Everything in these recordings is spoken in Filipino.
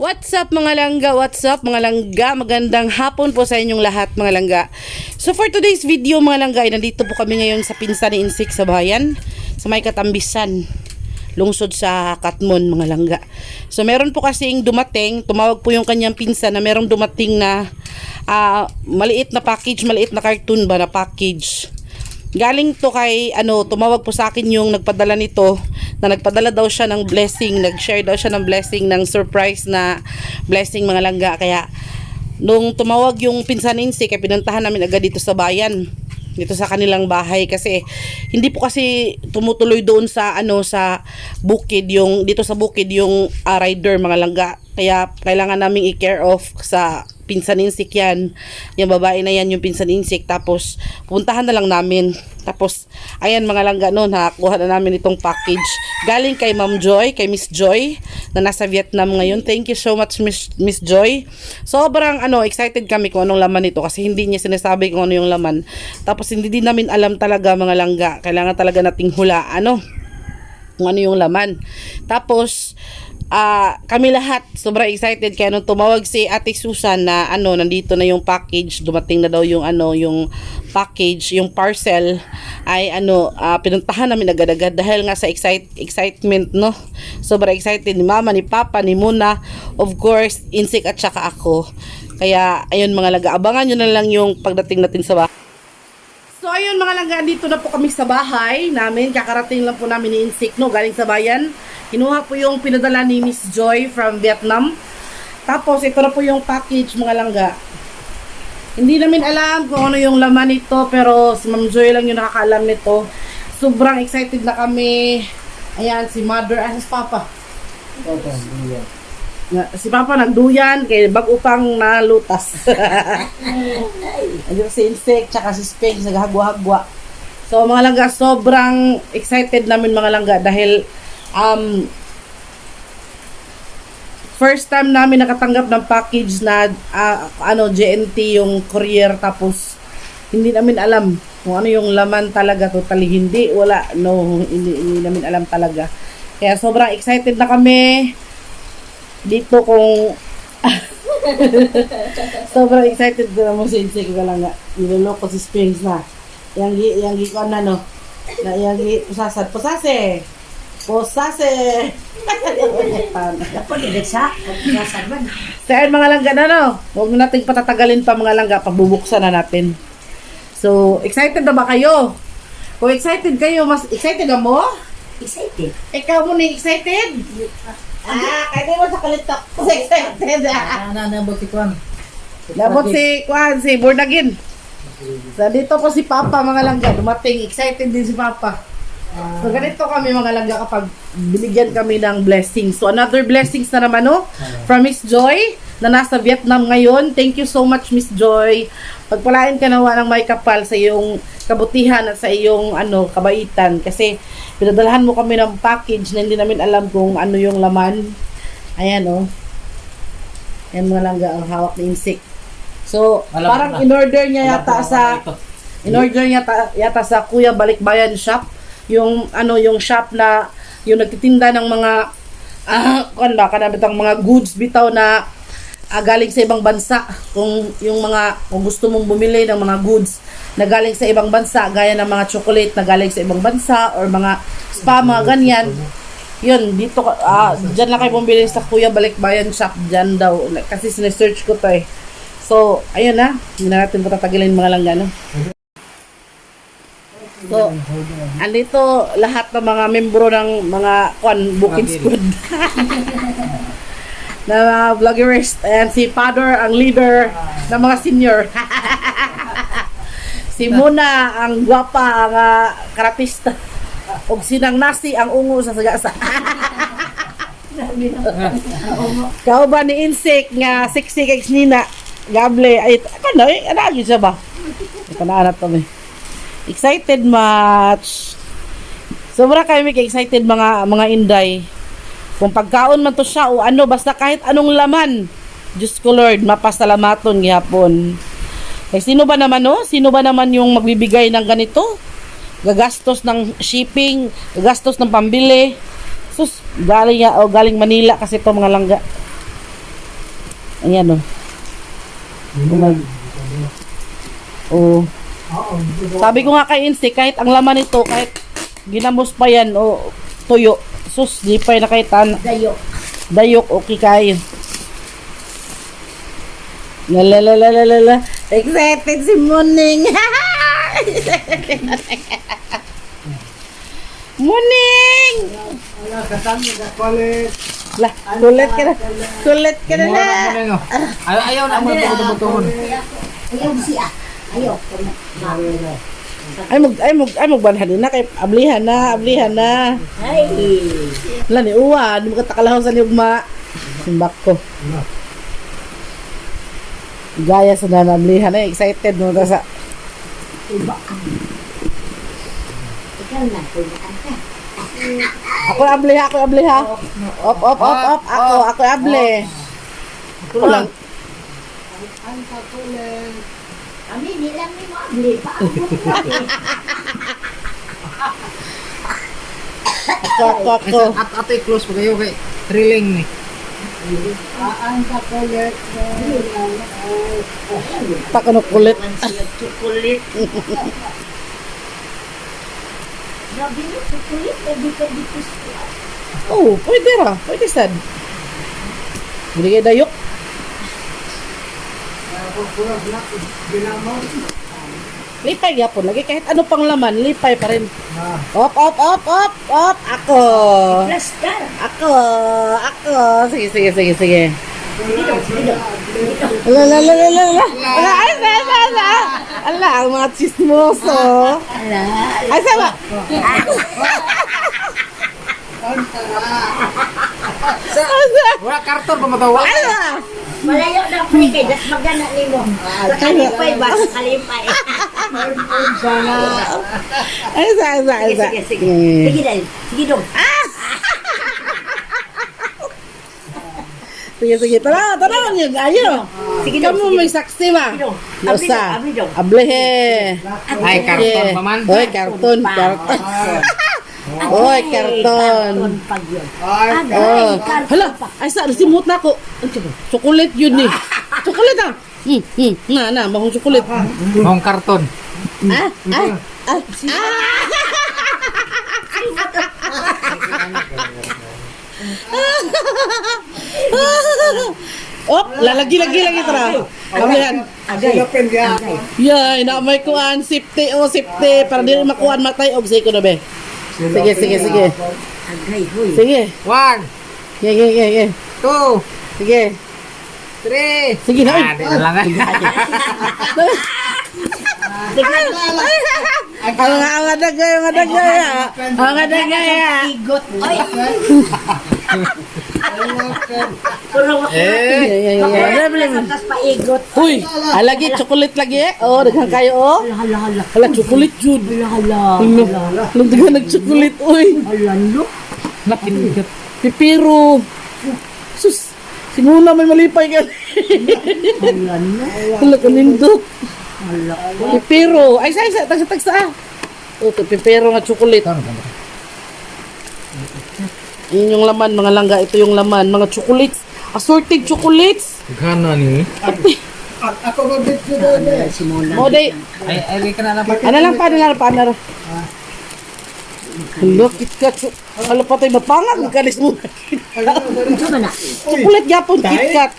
What's up mga langga? What's up mga langga? Magandang hapon po sa inyong lahat mga langga. So for today's video mga langga, ay nandito po kami ngayon sa pinsa ni Insik sa bayan, sa may Katambisan, lungsod sa Katmon mga langga. So meron po kasing dumating, tumawag po yung kanyang pinsa na merong dumating na maliit na package, maliit na cartoon ba na package. Galing to kay tumawag po sa akin yung nagpadala nito, na nagpadala daw siya ng blessing, nag-share daw siya ng blessing, ng surprise na blessing mga langga. Kaya nung tumawag yung pinsan ni Insik, kaya pinuntahan namin agad dito sa bayan, dito sa kanilang bahay, kasi hindi po kasi tumutuloy doon sa sa bukid, yung dito sa bukid yung rider mga langga. Kaya kailangan naming i-care of sa pinsan ni Insik yan. Yung babae na yan yung pinsan ni Insik. Tapos puntahan na lang namin. Tapos ayan mga langga, no, nakakuha na namin itong package galing kay Ma'am Joy, kay Miss Joy na nasa Vietnam ngayon. Thank you so much Miss Joy. Sobrang excited kami kung anong laman nito, kasi hindi niya sinasabi kung ano yung laman. Tapos hindi din namin alam talaga mga langga. Kailangan talaga nating hulaan kung ano yung laman. Tapos kami lahat sobrang excited, kaya nung tumawag si Ate Susan na nandito na yung package, dumating na daw yung yung package, yung parcel, ay pinuntahan namin agad-agad dahil nga sa excitement, no. Sobrang excited ni Mama, ni Papa, ni Muna, of course Insik at saka ako. Kaya ayun mga langga, abangan nyo na lang yung pagdating natin sa bahay. So ayun mga langga, dito na po kami sa bahay namin. Kakarating lang po namin ni Insik, no, galing sa bayan. Kinuha po yung pinadala ni Miss Joy from Vietnam. Tapos ito na po yung package mga langga. Hindi namin alam kung ano yung laman nito, pero si Ma'am Joy lang yung nakakaalam nito. Sobrang excited na kami. Ayan, si Mother, si Papa. Si Papa nagduyan kay bago pang nalutas. Ayun si Insik tsaka si Sphinx naghagwa-hagwa. So mga langga, sobrang excited namin mga langga dahil first time namin nakatanggap ng package na JNT yung courier. Tapos hindi namin alam kung ano yung laman talaga, totally hindi namin alam talaga. Kaya sobrang excited na kami dito kung sobrang excited ko naman si Insik ko lang nga. Niloloko si Springs na yang gikon na yang pusase Dapat dideksa. Nasaan man? Saan mga langga huwag na nating patatagalin pa mga langga, pagbubuksan na natin. So excited na ba kayo? Kung excited kayo, mas excited na mo? Excited. Ikaw mo na excited? Kaya mo sa kalitok. Mas excited. Nabot si Kwan. Labot si Kwan, si Bordagin. So dito po si Papa mga langga, dumating, excited din si Papa. So ganito kami mga langga kapag binigyan kami ng blessings. So another blessings na naman from Miss Joy na nasa Vietnam ngayon. Thank you so much Miss Joy. Pagpalain ka nawa ng may kapal sa iyong kabutihan at sa iyong kabaitan, kasi pinadalhan mo kami ng package na hindi namin alam kung ano yung laman. Ayan Ayan mga langga, ang hawak ni Insik. So parang in-order niya yata sa Kuya Balikbayan shop. Yung yung shop na yung nagtitinda ng mga kanabitang mga goods bitaw na galing sa ibang bansa. Kung gusto mong bumili ng mga goods na galing sa ibang bansa, gaya ng mga chocolate na galing sa ibang bansa or mga spa, mga ganyan, yun dito diyan lang kayo bumili sa Kuya Balikbayan shop, diyan daw, kasi sinesearch ko to So ayun hindi na natin patatagilin mga langga So, andito lahat ng mga membro ng mga Bukid Squad na mga vloggers, and si Father ang leader ng mga senior. Si Muna ang gwapa, ang karatista, og sinang nasi ang ungo sa sagasa. Kauban ni Insik nga sexy kay Nina Gable ay anagi siya ba? Kanaan to excited much. Sobra kami excited mga inday. Kung pagkaon man to siya o basta kahit anong laman. Diyos ko Lord, mapasalamaton gihapon. Sino ba naman yung magbibigay ng ganito? Gagastos ng shipping, gagastos ng pambili. Sus, galing Manila kasi to mga langga. Ayan o. Oh. Sabi ko nga kay Insi, kahit ang laman nito, kahit ginamos pa yan o tuyo, sus, di pa yun nakaitan. Dayo. Dayok, okay kayo. Lalalalalalala. Excited si Muning. Muning! Wala kasama na kulit. Lah, kulit ka na. Kulit ka na na. Ayaw na mo buto-butohon. Ayaw siya. Ayaw. Ay magbanhan na kay ablihan na. Ay. Wala ni uwa, di mo katakalaw sa niyugma. Simbak ko. Gaya sa nanablihan na, excited mo ta sa. Iba ka. Ikaw na. Tulaan ka. Ako abli ha. Op. Ako abli. Ako lang. Kami nilang ni Mabli pa. Ako. Ato'y close pa kayo kay thrilling ni. Takano kulit. Chocolate. Grabe mo, chocolate. Pwede ko siya. Oh, pwede ra. Pwede sad. Hindi kayo dayok. Lipay yapon lagi kahit ano pang laman, lipay pa rin. Op. Ako. Plaster. Ako. Sige. La. Ala, ang mga chismoso. Ala. Ay, sama. Wala karton pa matawa. Ala. Malayo na pre kay das magana nimo. Sa kalipay ba? Sa kalipay. Ay, sa. Sige dahil. Sige dong. Sige. Tara niyo, ayo. Sige Kamu may saksi ba? Abli Usa. dong. Ablehe. Ay, karton pa man. Hoy, karton. Hoy, karton. Pag yun. Oh. Hala, ay sa simut na ko. Chocolate yun eh. Chocolate ah. Na, mahong chocolate. Hong karton. Op, lagi tara. Kamihan. Agay. Yay, na may kuan safety para di makuan matay og say ko na be. Sige. Agay, hoy. Sige. 1, Ye. 2, Sige. 3. Sige na. Di na lang. Ang dagay. Igot. Oy. Puro tas paigot. Uy, alagi chocolate lagi eh. Oh, daghan kayo oh. Hala. Hala chocolate jud. Hala. Nung daghan nag-chocolate uy. Hala, no. Nakinigit. Pipiro. Sus. Simuna may malipay ka. Hala, no. Hala kanindot. Hala. Pipiro. Ay sa tagsa. Oh, pipiro nga chocolate. Yun yung laman, mga langga. Ito yung laman, mga chocolates. Assorted chocolates. Gana ni. Hala, Simona. O, day. Ay, ka na lang. Ano lang pa. Hala, KitKat. Hala, patay mapangag. Magkalis mo. Ito ba na? Chocolate yapon, KitKat.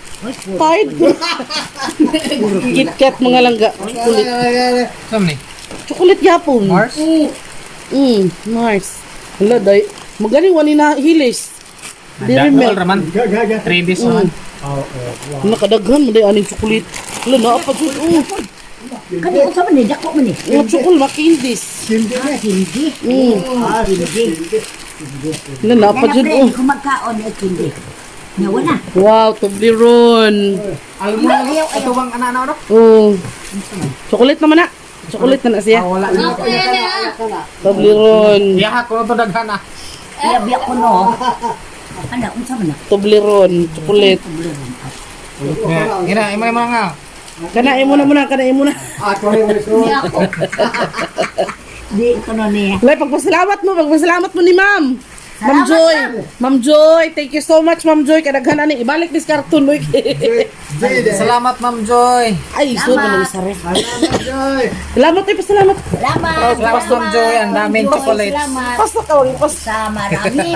Tide. KitKat, mga langga. Chocolate. Sam ni. Chocolate yapon. Mars? Mars. Hala, day. Magaling wani na hilis. Di rin All mel. raman. 3 days naman. Nakadaghan mo day aning chocolate. Hala, naapad yun. Kani ko sa man ni dako man ni. Mga chokol, makindis. Hindi. Hindi. Hala, naapad yun. Kung magkaon ay hindi. Nawa na. Wow, Toblerone. Alam mo na ito bang ana-ana Oh. Chocolate naman na. Chocolate na siya. Wala na. Toblerone. Biyaha ko to daghana. Biya ko no. Ano, unsa man na? Toblerone. Chocolate. Ina, imo nga. Kanain mo na. Biya ko. Di ko no niya. Lay, pagpasalamat mo ni ma'am. Ma'am Joy. Ma'am Joy, thank you so much, Ma'am Joy. Kadaghanan ni ibalik this cartoon mo. Salamat, Ma'am Joy. Ay, so naman sa ref. Joy. Salamat tayo, salamat. Salamat. Salamat, Ma'am Joy. Ang daming Joy, chocolates. Salamat. Pasta ka, wag pas. Sa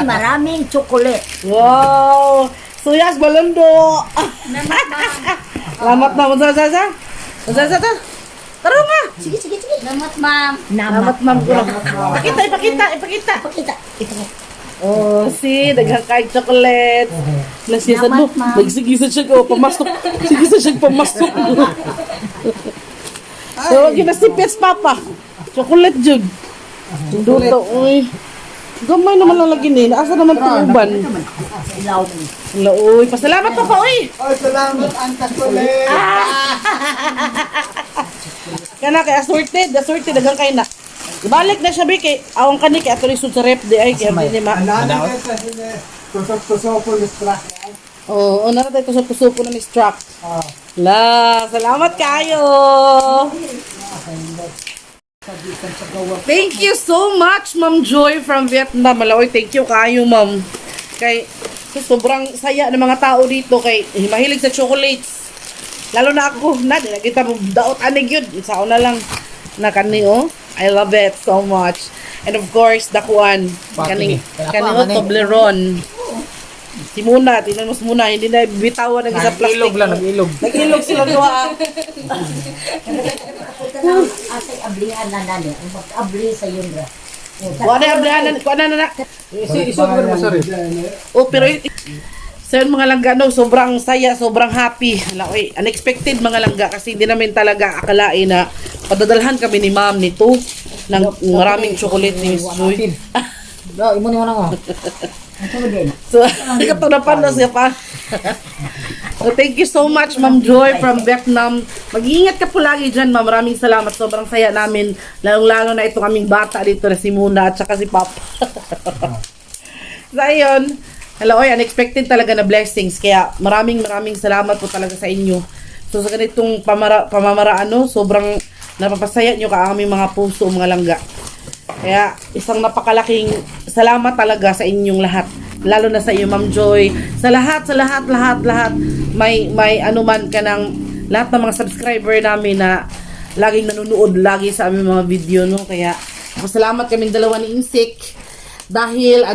maraming chocolate. Wow! Suyas balondo. Salamat na, Zaza. Zaza ta. Tara nga. Sige. Salamat, ma'am. Salamat, ma'am. Ipakita. Oh, si daghang kay chocolate. Nasiyasan mo. Salamat, ma'am. Nagsigisan siya ko pamasok. Sigisan siya pamasok. So, ginasipis papa. Chocolate jud. Duto, uy. Gamay naman lang lagi ni. Asa naman tuuban? Ilaw. Wala, uy. Pasalamat pa pa, uy. Ay, salamat, Antas ulit. Kana kay assorted dagang kay na. Ibalik na siya bi kay awang kani kay ato lisod sa rep di ay kay di ma. Tusok po yung strack. Oh, na tayo tusok na ni struck. La, salamat kayo. Thank you so much, Ma'am Joy from Vietnam. Malaoy, thank you kayo, Ma'am. Kay sobrang saya ng mga tao dito kay mahilig sa chocolates. Lalo na ako, na kita mo daot anig yun. Sao na lang na kani oh. I love it so much. And of course, dakuan. Kaning Toblerone. Si Muna, tinan mo si Muna, hindi na bitawan ng isang plastic. Nag-ilog lang, nag-ilog. Nag-ilog sila doon. Ate, ablihan na nani. Abli sa yun ra. Kuha na, kuha na. Iso ko rin masarap. Oh, pero sa mga langga, no, sobrang saya, sobrang happy. Oy, unexpected mga langga kasi hindi namin talaga akalain na padadalhan kami ni ma'am nito ng maraming chocolate ni Miss Joy. Imo ni mo na So, katanapan na siya pa. So, thank you so much, Ma'am Joy from Vietnam. Mag-iingat ka po lagi dyan, ma'am. Maraming salamat. Sobrang saya namin. Lalong-lalo na ito kaming bata dito na si Muna at saka si Papa. So, ayun. Hello, oy, unexpected talaga na blessings. Kaya maraming salamat po talaga sa inyo. So, sa ganitong pamamaraan, no, sobrang napapasaya nyo ka aming mga puso, mga langga. Kaya isang napakalaking salamat talaga sa inyong lahat. Lalo na sa iyo, Ma'am Joy. Sa lahat. May anuman ka ng lahat ng mga subscriber namin na laging nanonood lagi sa aming mga video, no. Kaya salamat kaming dalawa ni Insik. Dahil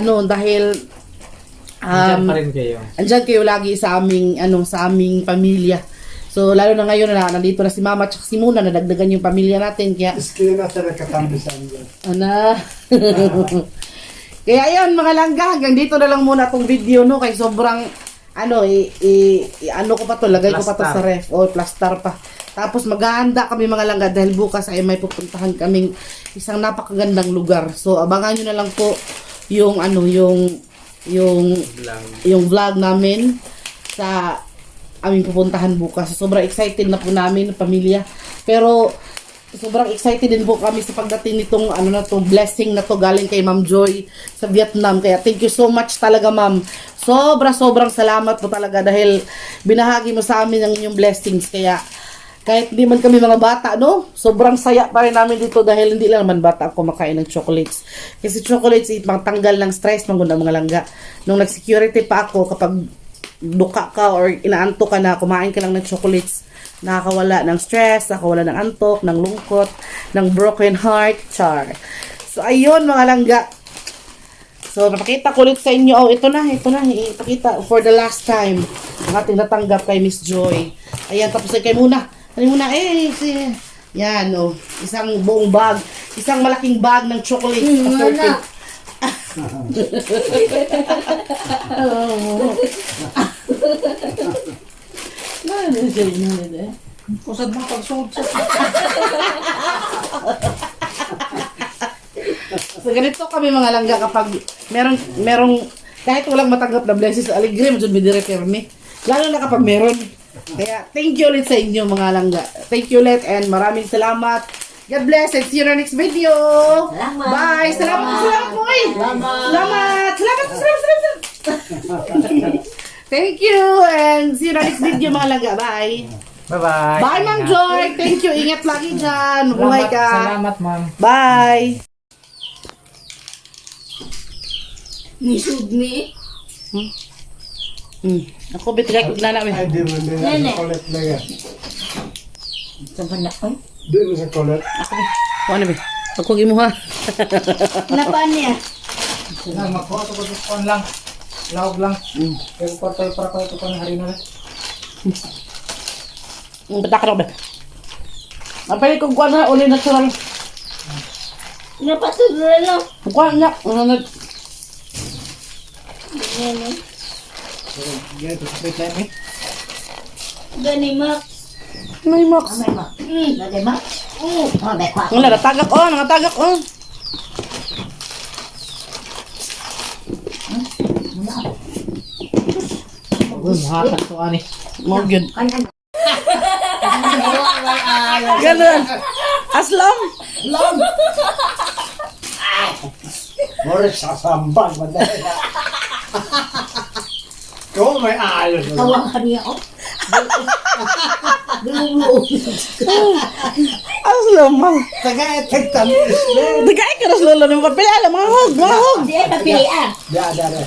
Diyan pa rin kayo. andyan kayo lagi sa aming sa aming pamilya. So lalo na ngayon na nandito na si Mama at si Muna, nadagdagan yung pamilya natin kaya Iskina na sa nakatambisan yan. Kaya ayun mga langga, hanggang dito na lang muna tong video, no, kay sobrang ko pa to, lagay ko pa to sa ref o plaster pa. Tapos maghahanda kami mga langga dahil bukas ay may pupuntahan kaming isang napakagandang lugar. So abangan niyo na lang po yung yung vlog namin sa aming pupuntahan bukas. Sobrang excited na po namin, pamilya. Pero sobrang excited din po kami sa pagdating nitong blessing na to galing kay Ma'am Joy sa Vietnam. Kaya thank you so much talaga, Ma'am. Sobrang salamat po talaga dahil binahagi mo sa amin ang inyong blessings. Kaya kahit hindi man kami mga bata, no, sobrang saya pa rin namin dito dahil hindi lang naman bata ako makain ng chocolates. Kasi chocolates, pangtanggal ng stress, mga langga. Nung nag-security pa ako, kapag duka ka or inaantok ka na, kumain ka lang ng chocolates, nakakawala ng stress, nakakawala ng antok, ng lungkot, ng broken heart, char. So, ayun mga langga. So, napakita ko ulit sa inyo. Oh, ito na, ipakita for the last time ang ating natanggap kay Miss Joy. Ayan, tapos kay Muna. Yan, oh. Isang buong bag. Isang malaking bag ng chocolates. Assorted. Kusad mo pagsuot sa. So, ganito kami mga langga kapag merong kahit walang matanggap na blessings, aligre mo dyan bidireperme. Lalo na kapag meron. Kaya, thank you ulit sa inyo mga langga. Thank you ulit and maraming salamat. God bless and see you in our next video. Salamat. Bye. Salamat po eh. Salamat. Thank you and see you in our next video mga langga. Bye. Bye-bye. Bye, Ma'am Joy. Thank you. Ingat lagi dyan. Buhay ka. Salamat, ma'am. Bye. Nisud mi. Ako bitigay ko na namin. Ay, di mo din Nene. sa kulit na yan. Saban na ko. Di mo sa kulit. Ako na ba? Ako gimuha. Napaan niya? Na, magkuha ito ko sa lang. Lawag lang. Pero pa tayo para pa ito pa ng harina lang. Bata ka na ba? Napili kong kuha na uli natural. Napasod na lang. Kuha na. Ganito sa straight line eh. Gani Max. May max. May Max. Gani Max. May kwa. Wala, natagak oh. Nakatagak oh. Hatak to ani. More good. Kanan. Ganun. Aslam. Moris sa sambal. Madali na. Ikaw may ayos. Tawakan niya oh. Luluo. Aslam. Taga-etek tamis. Dagay ka na sa lolo ng papel. Alam, mahog. Di ay napilian. Dada.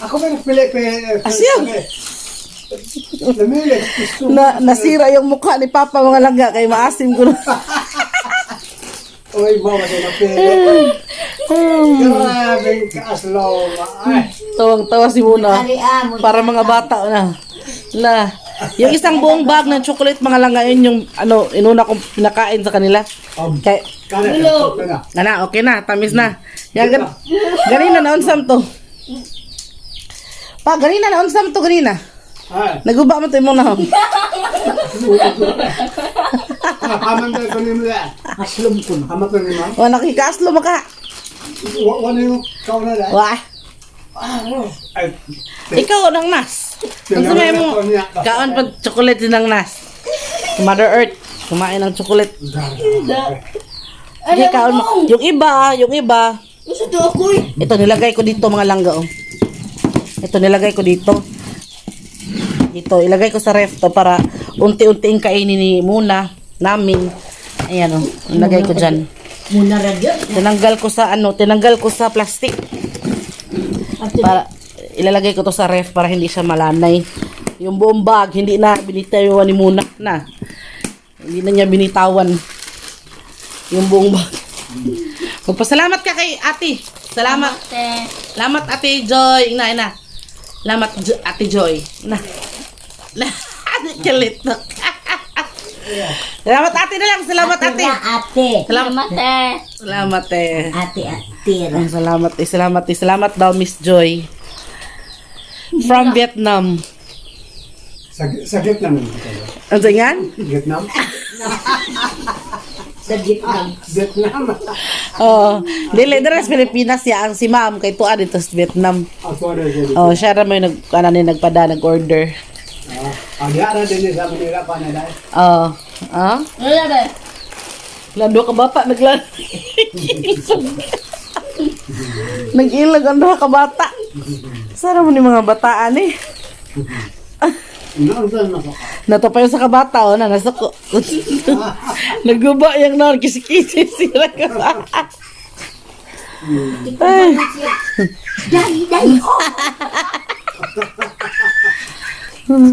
Ako may nagpili. Asyam. Namili. Nasira yung mukha ni Papa mga langga kay maasim ko na. Uy, mama din nagpili. Grabing kaaslaw. Ay. Tawang-tawa si Muna. Ari amo. Para mga bata na. Yung isang buong bag ng chocolate mga langga yun yung inuna kong pinakain sa kanila. Kay, Kana. okay na, tamis na. Yan, ganina na-onsam to. Pa, ganina na-onsam to, ganina. Ay. Naguba mo to yung mga nahon. Haman tayo ko nimo yan. Aslom ko. Haman tayo nimo. Wala nakikaslo maka. Wala yung kauna na. Wah, Ay. ikaw ng nas. Gusto mo mo, kaon pa chocolate din ng nas. Mother Earth, kumain ng chocolate. Hindi, kaon mo. Yung iba. Gusto to ako eh. Ito, nilagay ko dito mga langga, oh. Ito, nilagay ko dito. Dito, ilagay ko sa ref to para unti-unting kainin ni Muna, namin. Ayan, oh. Nilagay ko dyan. Muna radyo. Tinanggal ko sa plastic. Para, ilalagay ko to sa ref para hindi siya malanay. Yung buong bag, hindi na binitawan ni Muna na. Hindi na niya binitawan. Yung buong bag. Magpasalamat ka kay ate. Salamat. Salamat ate Joy. Ina. Salamat ate Joy. Na. Kalit na. Salamat ate na lang. Salamat ate. Ate. Salamat. Salamat Salamat Ate. Salamat daw Miss Joy. From Vietnam. Sa Vietnam. Ano yan? Vietnam? Sa Vietnam. Vietnam. Oh, dili sa Pilipinas ya ang si Ma'am kay tuwa dito sa Vietnam. Ako na siya. Oh, siya ra may nag-order. Ang yara din sa Manila pa na dahil. Oh. Ah? Wala ba? Lando ka bata naglan. Nag-ilag ang duha ka bata. Sara mo ni mga bataan eh. Nato pa yung sa kabata oh, na nasuko. Naguba yung non kisikisi sila ka. Ay. Dahil.